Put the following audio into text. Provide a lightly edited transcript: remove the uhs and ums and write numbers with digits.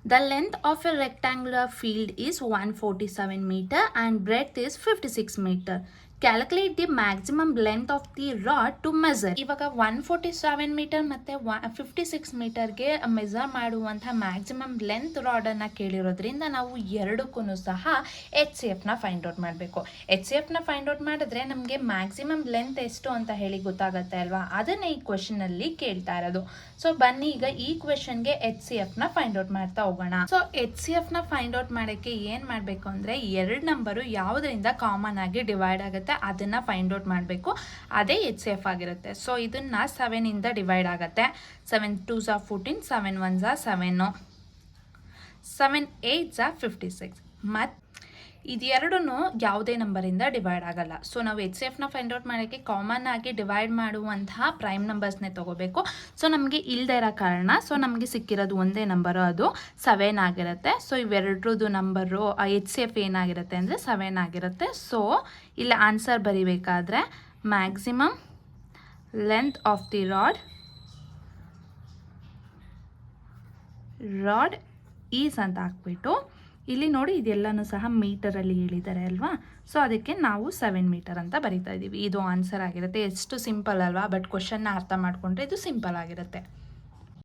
The length of a rectangular field is 147 meter and breadth is 56 meter. Calculate the maximum length of the rod to measure. ಇವಾಗ 147 metre ಮತ್ತು 56 ಮೀಟರ್ಗೆ measure ಮಾಡುವಂಥ maximum length ರಾಡನ್ನು ಕೇಳಿರೋದ್ರಿಂದ ನಾವು ಎರಡಕ್ಕೂ ಸಹ H C ಎಫ್ನ find out ಮಾಡಬೇಕು. H C ಎಫ್ನ ಫೈಂಡ್ ಔಟ್ ಮಾಡಿದ್ರೆ ನಮಗೆ ಮ್ಯಾಕ್ಸಿಮಮ್ ಲೆಂತ್ ಎಷ್ಟು ಅಂತ ಹೇಳಿ ಗೊತ್ತಾಗುತ್ತೆ ಅಲ್ವಾ, ಅದನ್ನೇ ಈ ಕ್ವೆಶನಲ್ಲಿ ಕೇಳ್ತಾ ಇರೋದು. ಸೊ ಬನ್ನಿ ಈಗ ಈ ಕ್ವೆಶನ್ಗೆ ಎಚ್ ಸಿ ಎಫ್ನ ಫೈಂಡ್ ಔಟ್ ಮಾಡ್ತಾ ಹೋಗೋಣ. ಸೊ ಎಚ್ ಸಿ ಎಫ್ನ ಫೈಂಡ್ ಔಟ್ ಮಾಡೋಕ್ಕೆ ಏನು ಮಾಡಬೇಕು ಅಂದರೆ, ಎರಡು ನಂಬರು ಯಾವುದರಿಂದ ಕಾಮನ್ ಆಗಿ ಡಿವೈಡ್ ಆಗುತ್ತೆ ಅದನ್ನ ಫೈಂಡ್ ಔಟ್ ಮಾಡಬೇಕು. ಅದೇ ಎಚ್ ಸಿ ಎಫ್ ಆಗಿರುತ್ತೆ. ಸೊ ಇದನ್ನ 7 ಇಂದ ಡಿವೈಡ್ ಆಗುತ್ತೆ. 7 2s are 14, 7 1s are 7, 7 8s are 56. ಮತ್ತು ಇದೆರಡೂ ಯಾವುದೇ ನಂಬರಿಂದ ಡಿವೈಡ್ ಆಗಲ್ಲ. ಸೊ ನಾವು ಎಚ್ ಸಿ ಎಫ್ನ ಫೈಂಡ್ ಔಟ್ ಮಾಡೋಕ್ಕೆ ಕಾಮನ್ ಆಗಿ ಡಿವೈಡ್ ಮಾಡುವಂತಹ ಪ್ರೈಮ್ ನಂಬರ್ಸ್ನೇ ತೊಗೋಬೇಕು. ಸೊ ನಮಗೆ ಇಲ್ಲದೆ ಇರೋ ಕಾರಣ ಸೊ ನಮಗೆ ಸಿಕ್ಕಿರೋದು ಒಂದೇ ನಂಬರು, ಅದು 7 ಆಗಿರುತ್ತೆ. ಸೊ ಇವೆರಡ್ರದ್ದು ನಂಬರು ಎಚ್ ಸಿ ಎಫ್ ಏನಾಗಿರುತ್ತೆ ಅಂದರೆ 7 ಆಗಿರುತ್ತೆ. ಸೊ ಇಲ್ಲಿ ಆನ್ಸರ್ ಬರೀಬೇಕಾದ್ರೆ maximum length of the rod is ಅಂತ ಹಾಕ್ಬಿಟ್ಟು ಇಲ್ಲಿ ನೋಡಿ ಇದೆಲ್ಲನೂ ಸಹ ಮೀಟರಲ್ಲಿ ಹೇಳಿದ್ದಾರೆ ಅಲ್ವಾ. ಸೊ ಅದಕ್ಕೆ ನಾವು 7 ಮೀಟರ್ ಅಂತ ಬರಿತಾ ಇದ್ದೀವಿ. ಇದು ಆನ್ಸರ್ ಆಗಿರುತ್ತೆ. ಎಷ್ಟು ಸಿಂಪಲ್ ಅಲ್ವಾ, ಬಟ್ ಕ್ವಶನ್ನ ಅರ್ಥ ಮಾಡಿಕೊಂಡ್ರೆ ಇದು ಸಿಂಪಲ್ ಆಗಿರುತ್ತೆ.